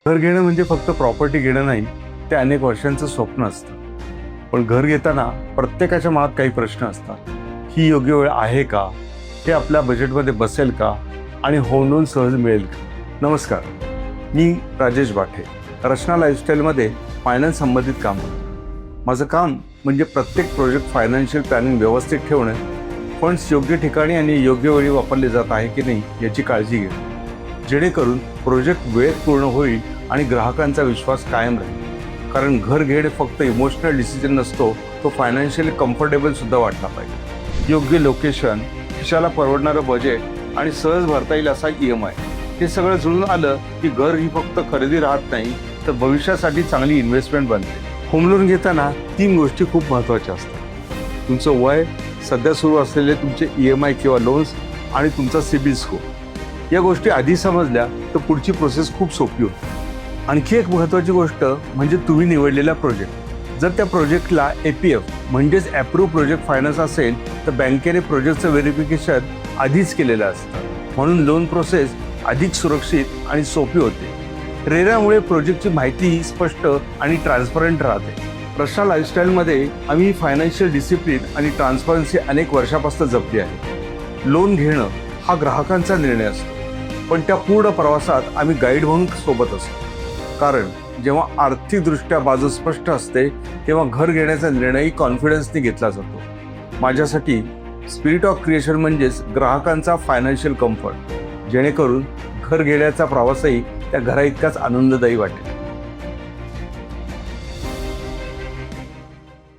घर घेणं म्हणजे फक्त प्रॉपर्टी घेणं नाही, ते अनेक वर्षांचं स्वप्न असतं. पण घर घेताना प्रत्येकाच्या मनात काही प्रश्न असतात. ही योग्य वेळ आहे का? हे आपल्या बजेटमध्ये बसेल का? आणि होम लोन सहज मिळेल का? नमस्कार, मी राजेश बाठे, रचना लाईफस्टाईलमध्ये फायनान्स संबंधित काम करतो. माझं काम म्हणजे प्रत्येक प्रोजेक्ट फायनान्शियल प्लॅनिंग व्यवस्थित ठेवणं, फंड्स योग्य ठिकाणी आणि योग्य वेळी वापरले जात आहे की नाही याची काळजी घेणं, जेणेकरून प्रोजेक्ट वेळेत पूर्ण होईल आणि ग्राहकांचा विश्वास कायम राहील. कारण घर घेणे फक्त इमोशनल डिसिजन नसतो, तो फायनान्शियली कम्फर्टेबल सुद्धा वाटला पाहिजे. योग्य लोकेशन, खिशाला परवडणारं बजेट आणि सहज भरता येईल असा EMI, हे सगळं जुळून आलं की घर ही फक्त खरेदी राहत नाही, तर भविष्यासाठी चांगली इन्व्हेस्टमेंट बनते. होम लोन घेताना 3 गोष्टी खूप महत्त्वाच्या असतात: तुमचं वय, सध्या सुरू असलेले तुमचे EMI किंवा लोन्स आणि तुमचा सिबिल स्कोर. या गोष्टी आधी समजल्या तर पुढची प्रोसेस खूप सोपी होते. आणखी एक महत्त्वाची गोष्ट म्हणजे तुम्ही निवडलेला प्रोजेक्ट. जर त्या प्रोजेक्टला APF म्हणजेच अप्रूव्ह प्रोजेक्ट फायनान्स असेल तर बँकेने प्रोजेक्टचं व्हेरिफिकेशन आधीच केलेलं असतं, म्हणून लोन प्रोसेस अधिक सुरक्षित आणि सोपी होते. रेरामुळे प्रोजेक्टची माहिती स्पष्ट आणि ट्रान्सपरंट राहते. रचना लाईफस्टाईलमध्ये आम्ही फायनान्शियल डिसिप्लिन आणि ट्रान्सपरन्सी अनेक वर्षापासून जपली आहे. लोन घेणं हा ग्राहकांचा निर्णय असतो, पण त्या पूर्ण प्रवासात आम्ही गाईड म्हणून सोबत असतो. कारण जेव्हा आर्थिकदृष्ट्या बाजू स्पष्ट असते तेव्हा घर घेण्याचा निर्णयही कॉन्फिडन्सने घेतला जातो. माझ्यासाठी स्पिरिट ऑफ क्रिएशन म्हणजेच ग्राहकांचा फायनान्शियल कम्फर्ट, जेणेकरून घर घेण्याचा प्रवासही त्या घरा इतकाच आनंददायी वाटेल.